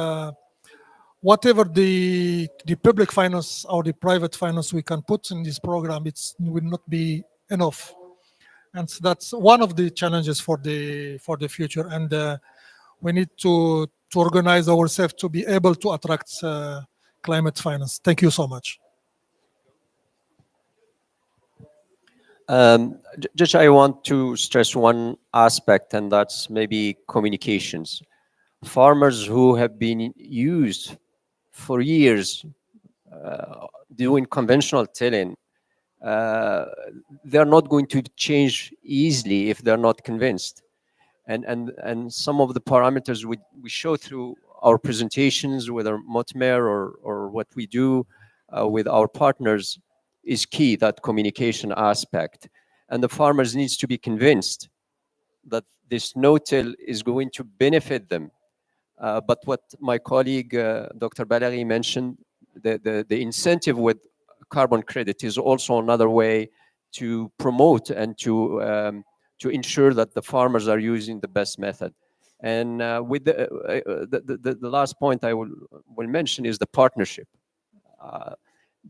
whatever the public finance or the private finance we can put in this program, it will not be enough. And so that's one of the challenges for the future. And we need to organize ourselves to be able to attract climate finance. Thank you so much. Just I want to stress one aspect, and that's maybe communications. Farmers who have been used for years doing conventional tilling, they're not going to change easily if they're not convinced. And some of the parameters we show through our presentations, whether Motmer or what we do with our partners, is key, that communication aspect. And the farmers needs to be convinced that this no-till is going to benefit them. But what my colleague, Dr. Balaghi, mentioned, the incentive with carbon credit is also another way to promote and to ensure that the farmers are using the best method. And with the last point I will mention is the partnership.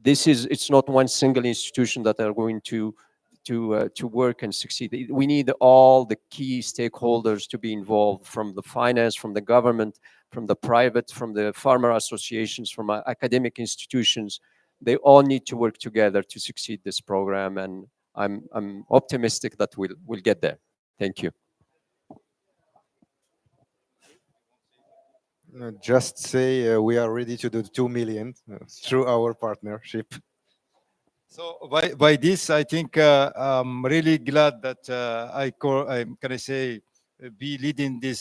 It's not one single institution that are going to work and succeed. We need all the key stakeholders to be involved, from the finance, from the government, from the private, from the farmer associations, from academic institutions. They all need to work together to succeed this program, and I'm optimistic that we'll get there. Thank you. Just say we are ready to do 2 million through our partnership. So by this, I think I'm really glad that can I say, be leading this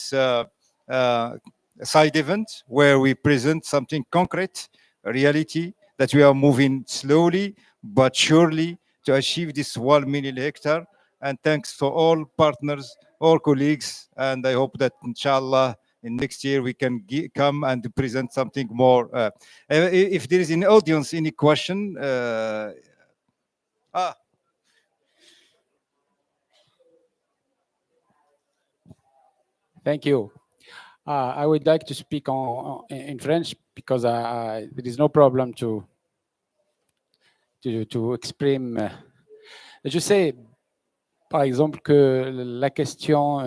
side event where we present something concrete, a reality that we are moving slowly but surely to achieve this 1 million hectare. And thanks to all partners, all colleagues, and I hope that inshallah in next year we can come and present something more. If there is in the audience any question. Thank you. I would like to speak in French because there is no problem to exprime. Je sais, par exemple, que la question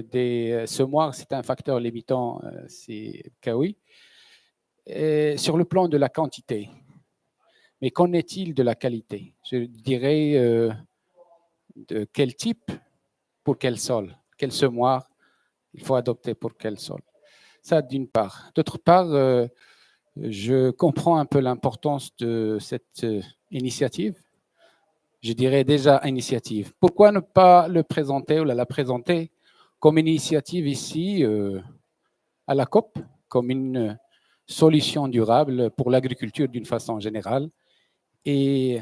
des semoirs, c'est un facteur limitant, c'est Kawi. Et sur le plan de la quantité, Mais qu'en est-il de la qualité? Je dirais de quel type pour quel sol, quel semoir il faut adopter pour quel sol. Ça, d'une part. D'autre part, je comprends un peu l'importance de cette initiative. Je dirais déjà initiative. Pourquoi ne pas le présenter ou la présenter comme initiative ici à la COP, comme une solution durable pour l'agriculture d'une façon générale. Et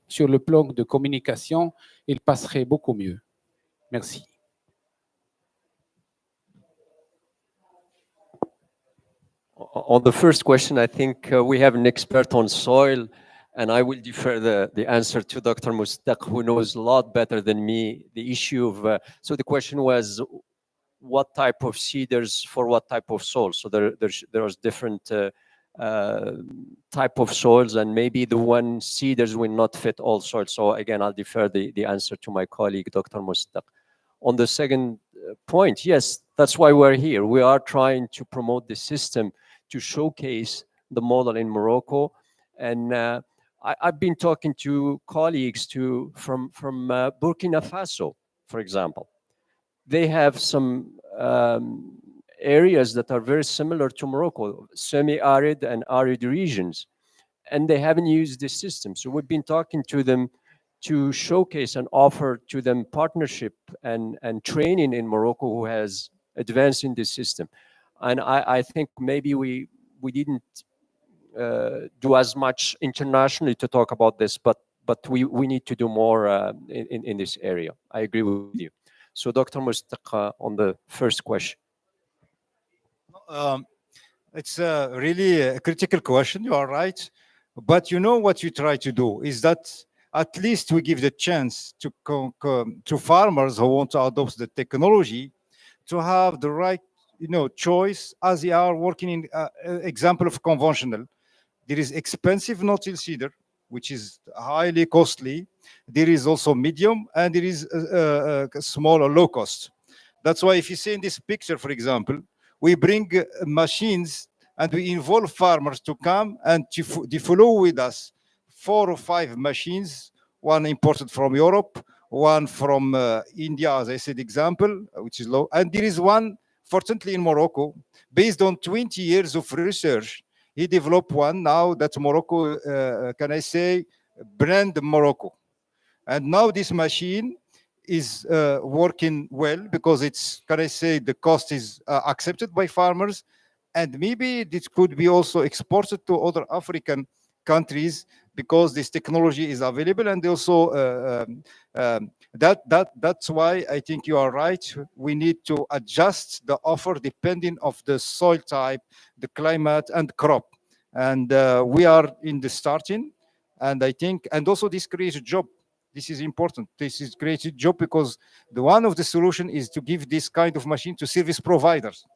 sur le plan de communication, il passerait beaucoup mieux. Merci. On the first question, I think we have an expert on soil, and I will defer the answer to Dr. Mustaq, who knows a lot better than me the issue of. So the question was, what type of seeders for what type of soil? So there's different type of soils, and maybe the one seeders will not fit all soils. So again, I'll defer the answer to my colleague, Dr. Mustaq. On the second point, yes, that's why we're here. We are trying to promote the system to showcase the model in Morocco. And I've been talking to colleagues from Burkina Faso, for example. They have some areas that are very similar to Morocco, semi-arid and arid regions, and they haven't used this system. So we've been talking to them to showcase and offer to them partnership and training in Morocco who has advanced in this system. And I think maybe we didn't do as much internationally to talk about this, but we need to do more in this area. I agree with you. So Dr. Mustaq, on the first question. It's really a critical question. You are right. But you know what you try to do is that at least we give the chance to farmers who want to adopt the technology to have the right, choice as they are working in example of conventional. There is expensive no-till seeder, which is highly costly. There is also medium, and there is small or low cost. That's why if you see in this picture, for example, we bring machines and we involve farmers to come and to follow with us 4 or 5 machines, one imported from Europe, one from India, as I said, example, which is low. And there is one, fortunately, in Morocco, based on 20 years of research. He developed one now that Morocco, can I say, brand Morocco. And now this machine is working well because it's, can I say, the cost is accepted by farmers. And maybe this could be also exported to other African countries because this technology is available. And also that's why I think you are right. We need to adjust the offer depending of the soil type, the climate, and crop. And we are in the starting. And I think, and also this creates a job. This is important. This is creates a job because one of the solution is to give this kind of machine to service providers.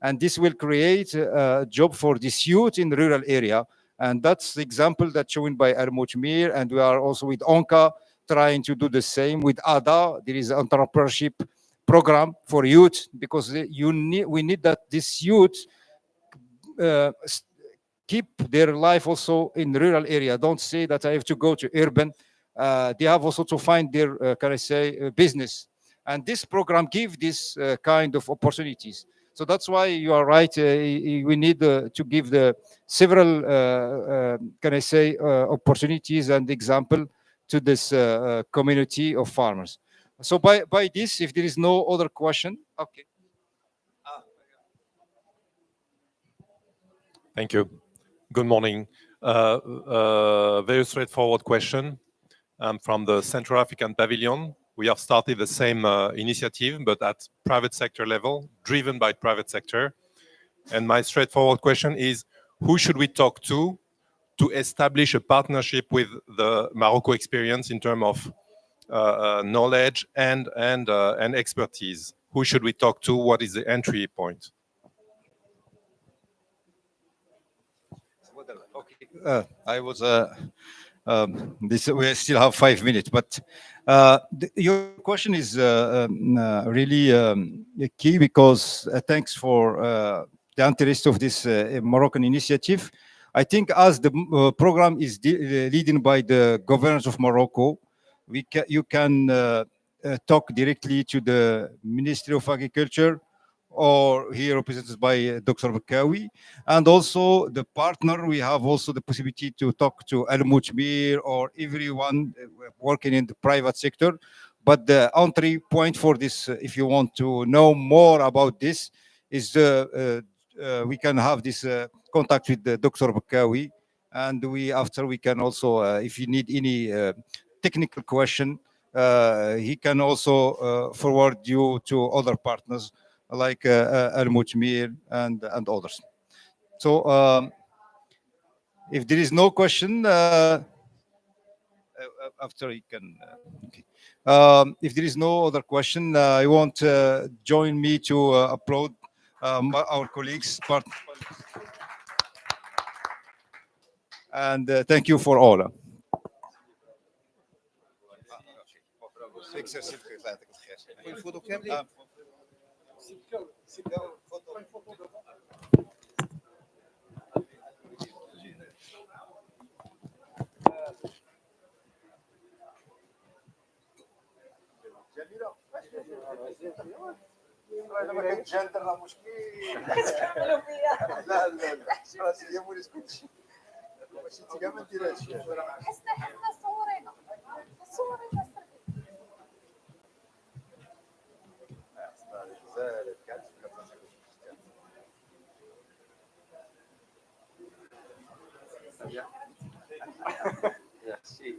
And this will create a job for this youth in the rural area. And that's the example that's shown by Ermoch Mir. And we are also with ONCA trying to do the same. With ADA, there is an entrepreneurship program for youth because we need that this youth keep their life also in rural area. Don't say that I have to go to urban. They have also to find their, can I say, business. And this program gives this kind of opportunities. So that's why you are right. We need to give the several, can I say, opportunities and example to this community of farmers. So by this, if there is no other question, okay. Thank you. Good morning. Very straightforward question. I'm from the Central African Pavilion. We have started the same initiative, but at private sector level, driven by private sector. And my straightforward question is, who should we talk to establish a partnership with the Morocco experience in terms of knowledge and expertise? Who should we talk to? What is the entry point? I was we still have 5 minutes, but your question is really key because thanks for the interest of this Moroccan initiative. I think as the program is leading by the governors of Morocco, you can talk directly to the Ministry of Agriculture, or here represented by Dr. Bakawi. And also the partner, we have also the possibility to talk to Al Mutmir or everyone working in the private sector. But the entry point for this, if you want to know more about this, is we can have this contact with Dr. Bakawi. And after we can also, if you need any technical question, he can also forward you to other partners like Al Mutmir and others. So if there is no question, after he can. Okay. If there is no other question, I want join me to applaud our colleagues. And thank you for all. Merci.